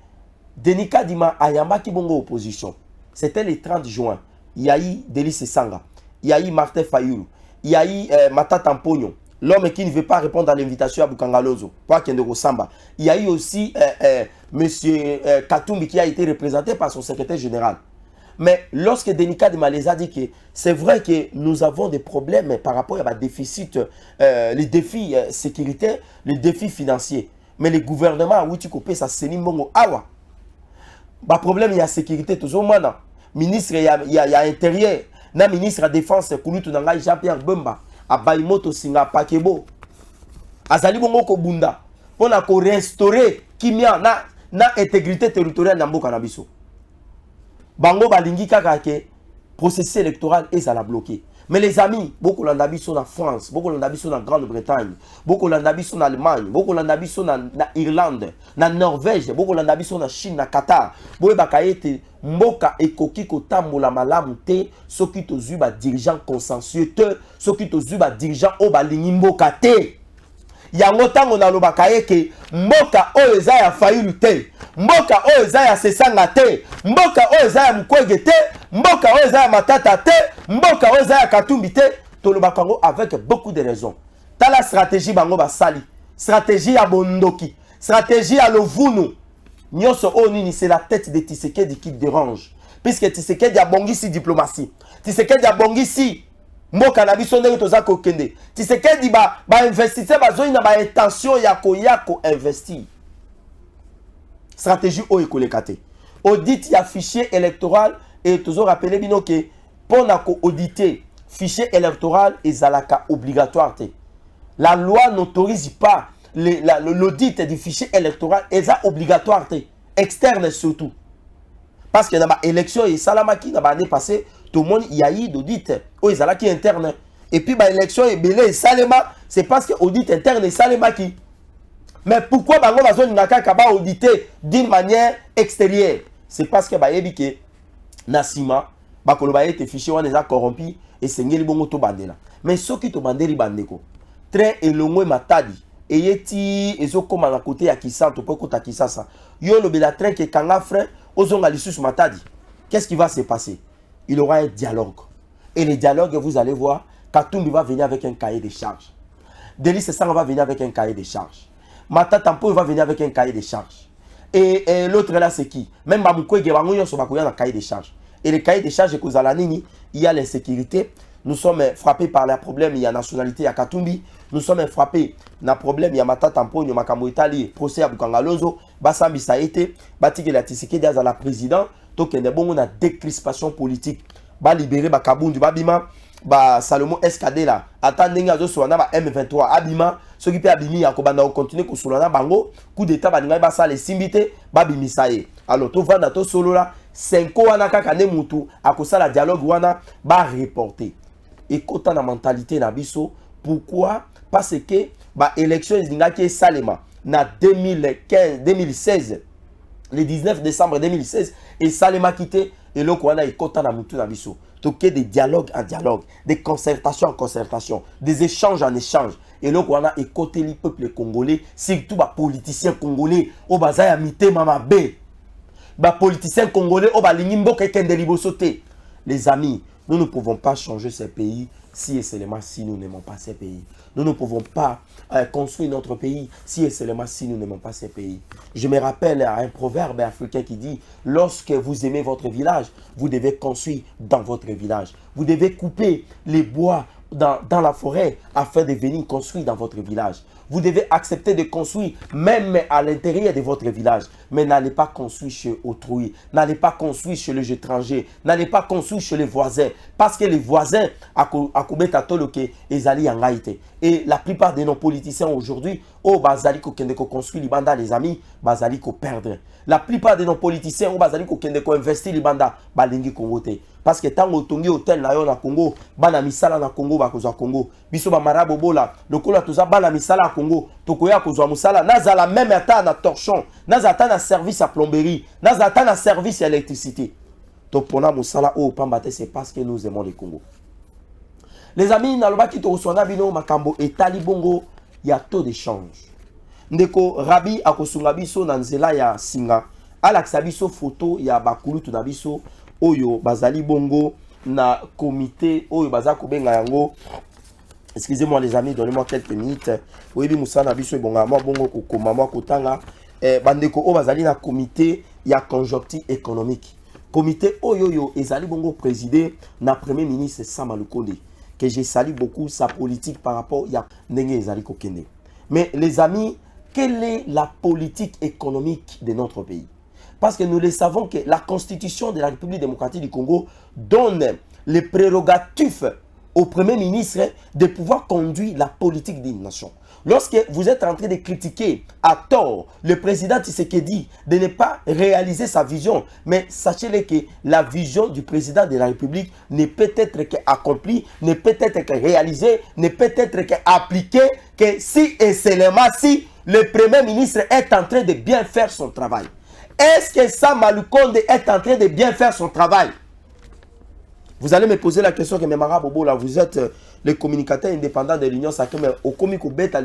Denis Kadima Ayamba qui bongo opposition. C'était le 30 juin. Il y a eu Délice Sanga. Il y a eu Martin Fayulu. Il y a eu Matata Mpogno. L'homme qui ne veut pas répondre à l'invitation à Bukangalozo. Pas Kendeko Samba. Il y a eu aussi monsieur Katumbi qui a été représenté par son secrétaire général. Mais lorsque Denis Kadima les a dit que c'est vrai que nous avons des problèmes par rapport à déficit, les défis sécuritaires, les défis financiers. Mais le gouvernement, oui, tu coupes ça, c'est Nimbongo Awa. Le problème, il y a sécurité, toujours maintenant. Ministre, il y a intérieur. Na ministre de la défense, Kouloutou Nanga, Jean-Pierre Bemba, à Baïmoto Singa, Pakebo. Azali Bongo Kobunda. Pour restaurer Kimia, na intégrité territoriale dans Mboka Nabiso. Bango balingi kaka ke processus électoral est à la bloquer. Mais les amis, beaucoup l'andabi sont en France, beaucoup l'andabi sont en Grande-Bretagne, beaucoup l'andabi sont en Allemagne, beaucoup l'andabi sont en Irlande, en Norvège, beaucoup l'andabi sont en Chine, en Qatar. Boye bakayete mboka ekoki kotambola malamu te, soki tozu ba dirigeant consensueux te, soki tozu ba dirigeant o balingi mboka te. Yango tango na lobaka yeke mboka oyo eza ya Fayulu te, mboka oyo eza ya Sesanga te, mboka oyo eza ya Mukwege te, mboka oyo eza ya Matata te, mboka oyo eza ya Katumbi te. Tolobaka yango avec beaucoup de raisons. Tala stratégie bango basali, stratégie ya bondoki, stratégie ya lovunu. Nyonso oyo nini, c'est la tête de Tshisekedi qui dérange. Puisque Tshisekedi a bongisi diplomatie, Tshisekedi a bongisi mboka na biso ndenge toza kokende. Tshisekedi ba investisseur bazoi na ba intention ya ko investir. Stratégie oyo kolekate. Audit ya fichier électoral et toujours rappeler bino que pour na ko auditer fichier électoral ezalaka obligatoire te. La loi n'autorise pas l'audit du fichier électoral est obligatoire te. Externe surtout. Parce que dans l'élection et Salamaki dans l'année passée, tout le monde y a eu d'audit. Oh, ils qui interne. et puis bah élection et belé salema, c'est parce que audit interne et salema qui. Mais pourquoi bango bazo ngaka kaba auditer d'une manière extérieure? C'est parce que bah yebike nasima ba koloba été fichier wana za corrompu et sengeli bongo to bandela. Mais soki to bandeli bandeko. Train elongwe matadi eyeti ezokoma na côté ya Kisanto po kota Kisasa. Yo le bela train ke kanga frein ozonga lisusu matadi. Qu'est-ce qui va se passer? Il y aura un dialogue. Et le dialogue, vous allez voir, Katumbi va venir avec un cahier de charges. Delis Sessang va venir avec un cahier de charges. Mata Tampo va venir avec un cahier de charges. Et l'autre là, c'est qui? Même Bamoukou et Gebangoyon sont dans un cahier de charges. Et le cahier de charges, il y a l'insécurité. Nous sommes frappés par les problèmes, il y a nationalité, il y a Katumbi. Nous sommes frappés par le problème, il y a Mata Tampo, il y a Makambo Itali, procès à Bukangalonzo, Bassambi Saïté, Batik et la Tshisekedi à la présidente. Donc il y a une décrispation politique. Ba libérer ba Kabundu Babima, ba Salomon SKD là. Attendez ngazo solana ba M23 Abima, ceux qui peut abimi ya kobanda continuer ko solana bango, coup d'état ba ngai ba sa les simbité, ba bimisaye. Alors to vanda to solo là, 5 wana kaka ne mutu akosala dialogue wana ba reporter. Et kota na mentalité na biso, pourquoi? Parce que ba élection zingaki salema na 2016 le 19 décembre 2016 et Salema quitté et le Kouana est content dans mutu na biso. Toqué des dialogues en dialogue, des concertations en concertation, des échanges en échange. Et le Kouana est côté le peuple congolais, surtout les politiciens congolais, au bazaya mité mama B. Les politiciens congolais, au balingimbo keken de libosoté. Les amis, nous ne pouvons pas changer ce pays si et seulement si nous n'aimons pas ces pays. Nous ne pouvons pas construire notre pays si et seulement si nous n'aimons pas ces pays. Je me rappelle à un proverbe africain qui dit « Lorsque vous aimez votre village, vous devez construire dans votre village. Vous devez couper les bois dans la forêt afin de venir construire dans votre village. Vous devez accepter de construire même à l'intérieur de votre village. Mais n'allez pas construire chez autrui. N'allez pas construire chez les étrangers. N'allez pas construire chez les voisins. Parce que les voisins, et la plupart de nos politiciens aujourd'hui, oh, bazali ko kende ko construire libanda les amis, bazali ko perdre. La plupart de nos politiciens, oh, bazali ko kende ko investir libanda, balingi kongote. Parce que tant otongi hôtel na yo na Congo, bana misala na Congo bakozwa Congo. Biso ba marabo bola, lokola toza bana misala Congo, tokoya kozwa musala, nazala même ata na torchon, nazata na service à plomberie, nazata na service à électricité. To pona musala o pambate, c'est parce que nous aimons le Congo. Les amis, nalobaki to oswana bino makambo etali bongo ya taux d'échange. Ndeko Rabi akosunga biso na nzela ya singa, alakisa biso photo ya bakulutu na biso oyo bazali bongo na comité oyo bazako benga yango. Excusez-moi les amis, donnez-moi quelques minutes. Oyebi musana biso bonga moi bongo kokoma moi kotanga bandeko o bazali na comité ya conjoncture économique. Comité oyo yo ezali bongo présidé na premier ministre Sama Lukonde, que je salue beaucoup sa politique par rapport à Ndenge ezali kokende. Mais les amis, quelle est la politique économique de notre pays? Parce que nous le savons que la constitution de la République démocratique du Congo donne les prérogatives au Premier ministre de pouvoir conduire la politique d'une nation. Lorsque vous êtes en train de critiquer à tort le président Tshisekedi de ne pas réaliser sa vision, mais sachez-le que la vision du président de la République ne peut être qu'accomplie, ne peut être que réalisée, ne peut être qu'appliquée que si et seulement si le Premier ministre est en train de bien faire son travail. Est-ce que Sama Lukonde est en train de bien faire son travail? Vous allez me poser la question que Memara Bobo, là, vous êtes le communicateur indépendant de l'Union Sacrée, mais au comico bête,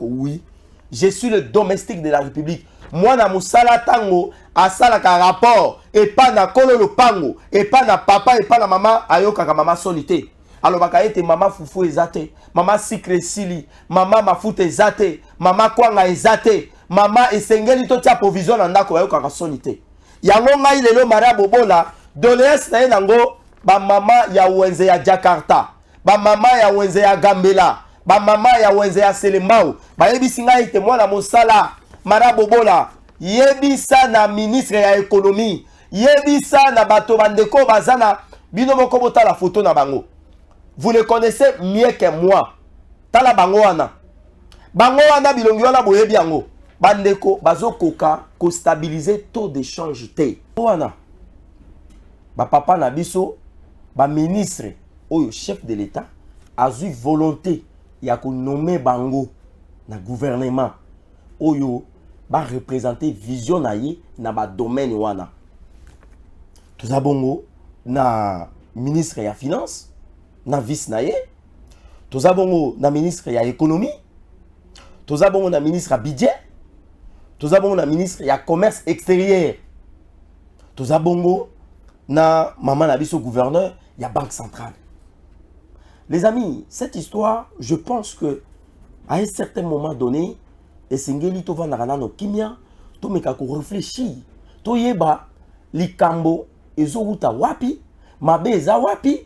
oui, je suis le domestique de la République. Moi, na musala tango, asala ka rapport, et pas na kolo le pango, et pas na papa, et pas na maman, ayoka ka maman solité. Alors, baka ete maman foufou ezate, maman sikre sili, maman mafoute ezate, maman kwanga ezate, maman esengeli to tia provision na ndako ayoka ka solité. Yango ngai lelo mara bobo la, doléance na yenango, ba mama ya wenze ya Jakarta, ba mama ya wenze ya Gambela, ba mama ya wenze ya Selembao, ba yebisi ngai ete mwana mosala mara bobola, yebisa na ministre ya économie, yebisa na bato bandeko bazana bino moko bota la photo na bango. Vous le connaissez mieux que moi. Tala bango wana. Bango wana bilongi wana boyebi yango. Bandeko bazo koka ko stabiliser taux d'échange te. Wana. Ba papa na biso, ba ministre oyo chef de l'État, a eu volonté ya ko nommer bango na gouvernement oyo ba représenter vision na ye na ba domaine wana. Toza bongo na ministre ya finance na vice na ye. Toza bongo na ministre ya économie. Toza bongo na ministre ya budget. Toza bongo na ministre ya commerce extérieur. Toza bongo na maman na biso gouverneur ya banque centrale. Les amis, cette histoire, je pense que à un certain moment donné, et singeli to vanda no kimia, to meka ko réfléchir, to yeba likambo ezo uta wapi, mabe eza wapi,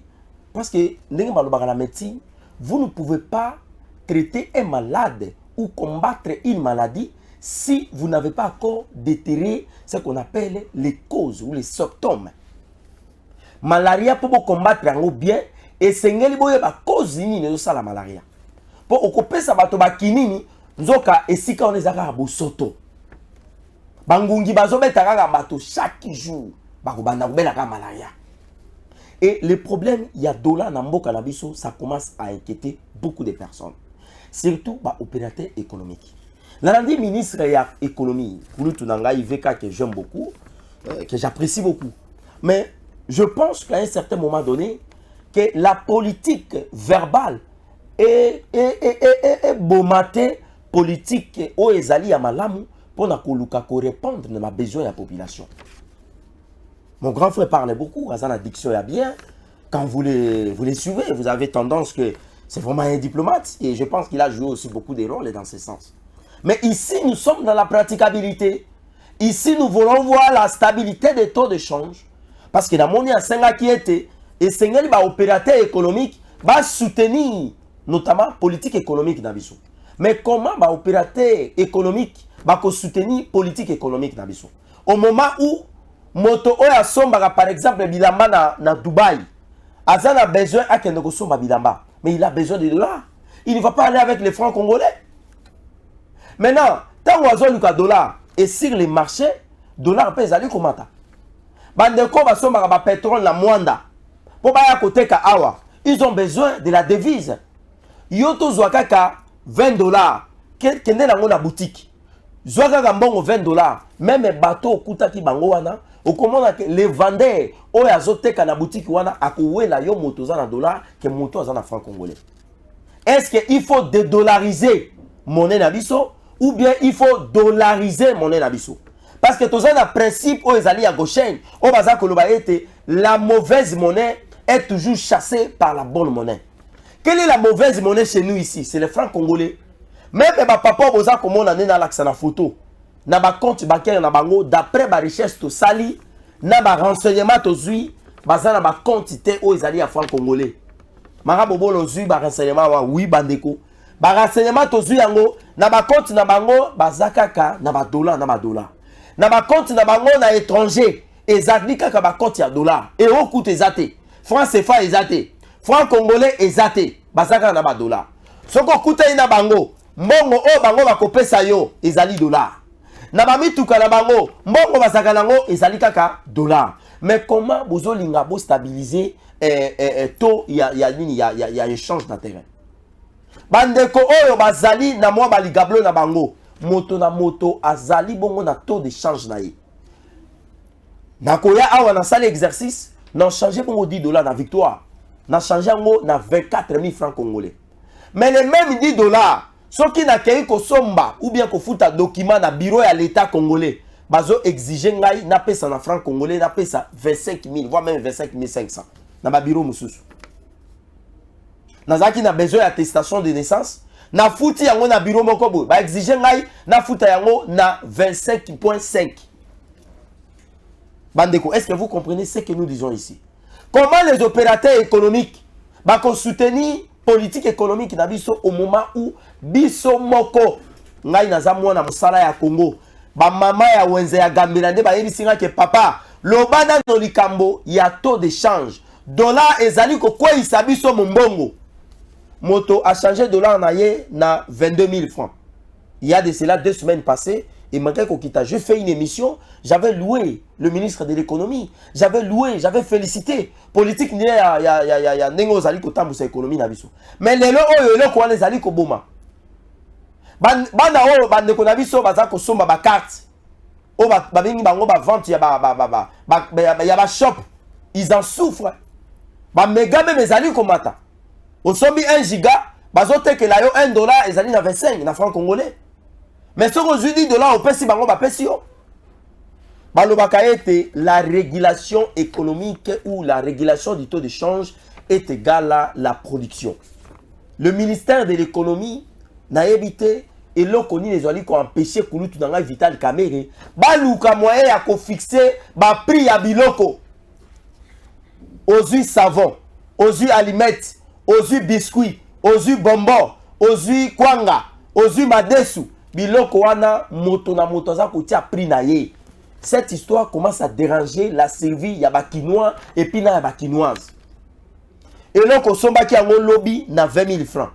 parce que ndenge balobaka na médecine, vous ne pouvez pas traiter un malade ou combattre une maladie si vous n'avez pas encore déterré ce qu'on appelle les causes ou les symptômes. Malaria pour combattre en bien et sengeli boye ba cause ni ne ça la malaria. Pour okopesa bato ba kinini nzoka esika on ezaka bosoto. Bangungi bazobeta kaka bato chaque jour ba ko banda kubela ka malaria. Et le problème, il y a dollar na mboka na biso, ça commence à inquiéter beaucoup de personnes. Surtout ba opérateurs économiques. L'année ministre de l'économie, pour nous Tunanga IVK que j'aime beaucoup, que j'apprécie beaucoup. Mais je pense qu'à un certain moment donné, que la politique verbale est bomatée politique au ezali ya malamu pour na koluka ko répondre à ma besoin de la population. Mon grand frère parle beaucoup, Azan addiction ya bien. Quand vous les suivez, vous avez tendance que c'est vraiment un diplomate et je pense qu'il a joué aussi beaucoup de rôles dans ce sens. Mais ici, nous sommes dans la praticabilité. Ici, nous voulons voir la stabilité des taux de change. Parce que dans mon à Senga qui était, et Senga les opérateurs économiques va soutenir notamment politique économique d'Abisso. Mais comment les opérateurs économiques va soutenir politique économique d'Abisso? Au moment où moto oya somba par exemple bilamba na Dubaï, Azan a besoin à qu'il ne somba bilamba, mais il a besoin de dollars. Il ne va pas aller avec les francs congolais. Maintenant, tant qu'on a le dollar et sur les marchés, dollar peut aller comment ça? Bandeko va somba ba pétrole la mwanda. Pour ba ya côté ka awa, ils ont besoin de la devise. Yoto zwaka $20. Kende nango na boutique. Zwaka mbongo $20. Même bateau kuta ki bango wana, au comment les vendeurs o ya zoteka na boutique wana akuwela yo moto za na dollar que moto za na franc congolais. Est-ce qu'il faut dédollariser monnaie na biso ou bien il faut dollariser monnaie na biso? Parce que tout ça un principe où ils allaient à gauche, au bazar la mauvaise monnaie est toujours chassée par la bonne monnaie. Quelle est la mauvaise monnaie chez nous ici? C'est le franc congolais. Même ma papa boza comme on a na l'axe na photo. Na ba compte bancaire na bango d'après ba richesse to sali, na ba renseignement to zui, bazar na ba quantité où ils allaient à franc congolais. Marabobo lo zui ba renseignement wa oui bandeko. Ba renseignement to zui yango na ba compte na bango bazakaka na ba dollar na ba dollar. Na ba compte na bango na étranger ezali kaka ba compte ya dollar et au coût ezate franc CFA ezate franc congolais ezate bazaka na ba dollar soko kuta ina bango mbongo o bango bakopesa yo ezali dollar na ba mituka na bango mbongo bazaka nango ezali kaka dollar. Mais comment bozolinga bo stabiliser taux ya nini ya échange d'intérêt? Bandeko oyo bazali na mwa baligablo na bango moto na moto azali bongo na taux de change na ye. Nakoya awa na salle exercice, na changer bongo $10 na victoire. Na changer ngo na 24 000 francs congolais. Mais les mêmes $10, ceux qui na kei ko somba ou bien ko futa document na bureau ya l'état congolais, bazo exiger ngai na pesa na francs congolais na pesa 25 000 voire même 25 500 na ba bureau mususu. Nazaki na besoin d'attestation de naissance. Na fouti yango na bureau moko boy ba exiger ngai na futa yango na 25.5. Bandeko, est-ce que vous comprenez ce que nous disons ici? Comment les opérateurs économiques ba ko soutenir politique économique na biso au moment où biso moko ngai na zamwa na musala ya Congo ba mama ya wenze ya Gambela nde ba yebisinga ke papa lobana no likambo ya taux de change dollar ezali ko kweyisa biso mbongo. Moto a changé dollar na 22 000 francs. Il y a de cela 2 semaines passées, et manquait Kokita. J'ai fait une émission, j'avais loué le ministre de l'économie, j'avais loué, j'avais félicité. Politique, il y a Nengo Zali Kotambu sa économie nabiso. Mais les lois, les quoi les Zali Koboma. Bana o bande ko nabiso baza ko somba ba carte. O ba bingi bango ba vente ya ba shop. Ils en souffrent. Ba méga même ezali komata. Au sombi 1 giga, bazote que la yo $1 ezali na 25 na franc congolais. Mais ce que je dis $, au pesi bango ba pesi yo. Balobaka ete la régulation économique ou la régulation du taux de change est égale à la production. Le ministère de l'économie n'a évité et l'on connaît les oies qui ont empêché Kouloutou dans la Vital Kamere. Balouka moyen à fixer ba prix à biloko. Aux huiles savon, aux huiles alimettes, aux huiles biscuits, aux huiles bonbons, aux huiles kwanga, aux huiles madesu. Biloko wana moto na moto za kotia prix na ye. Cette histoire commence à déranger la survie ya ba quinois et puis na ba quinoise. Et l'on consomba qui a un lobby na 20 000 francs.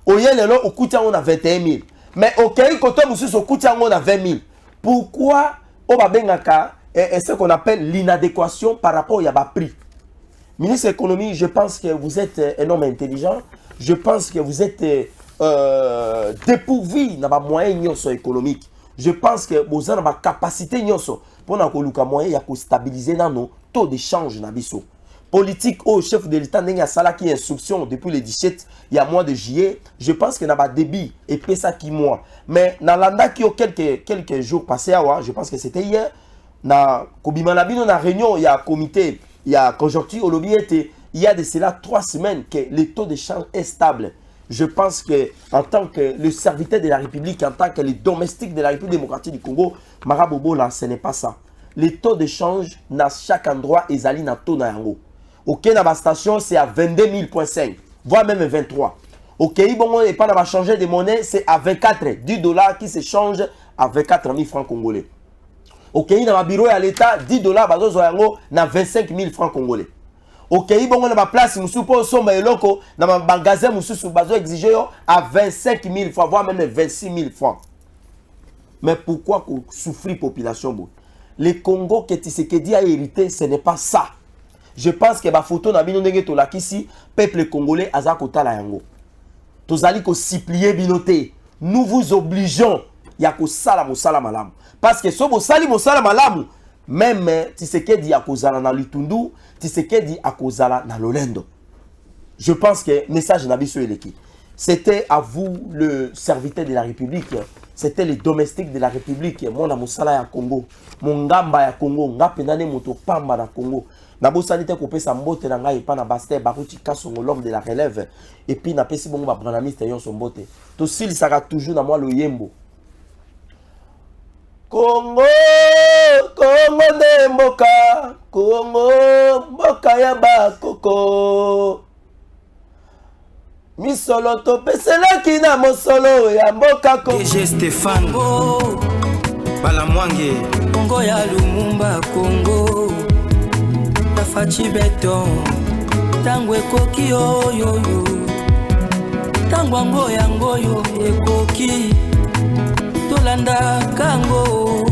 Oye le long au coût on a 21 000. Mais au Kenya côté monsieur au coût on a 20 000. Pourquoi on va bengaka et ce qu'on appelle l'inadéquation par rapport au yaba prix. Ministre de l'économie, je pense que vous êtes un homme intelligent. Je pense que vous êtes dépourvu dans les moyens économiques. Je pense que vous avez la capacité pour stabiliser nos taux d'échange. Politique au chef de l'État n'a pas qui instruction depuis le 17, il y a mois de juillet. Je pense qu'il y a un débit et puis ça qui mois. Mais dans l'anda qui a quelques jours passés, je pense que c'était hier, dans la réunion, il y a un comité, il y a conjoncture au lobby, il y a de cela 3 semaines que le taux de change est stable. Je pense que en tant que le serviteur de la République, en tant que le domestique de la République démocratique du Congo, Marabobo là, ce n'est pas ça. Les taux de change dans chaque endroit, ils allaient dans taux yango. Ok, dans la station, c'est à 22 000,5, voire même 23. Ok, bon, et pas dans changer de monnaie, c'est à 24, $10 qui se change à 24 000 francs congolais. Ok, dans le bureau à l'État, $10, bazo yango na 25 000 francs congolais. Ok, bon, on a place, nous suppose sommes locaux, dans ma magasin, nous suppose bazo exiger à 25 000 francs, voire même 26 000 francs. Mais pourquoi souffrir population? Le Congo que Tshisekedi a hérité, ce n'est pas ça. Je pense que la photo na bino ndenge to lakisi peuple congolais aza kota la yango. Tozali ko supplier binoté. Nous vous obligeons ya ko sala mosala malamu. Parce que so bo sali mosala malamu, même Tshisekedi akozala na Lutundu, Tshisekedi akozala na Lolendo. Je pense que message na biso eleki. C'était à vous le serviteur de la République. C'était les domestiques de la République. Mon amosala ya Congo, mon ngamba ya Congo, ngapendane moto pamba na Congo. Nabo sanité coupé sa mbote na ngai pa na baste baruti kasongo l'homme de la relève et puis na pesi bongo ba branamiste yon son mbote. To sil sera toujours na moi le yembo. Congo, Congo de mboka, Congo, mboka ya bakoko. Misolo to pesela ki na mosolo ya mboka Congo. DG Stéphane Balamwange Congo ya Lumumba Congo. Fachi beton tango ekoki oyo tango yango ekoki tolanda kango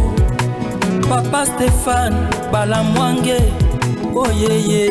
Papa Stéphane Balamwange oyeye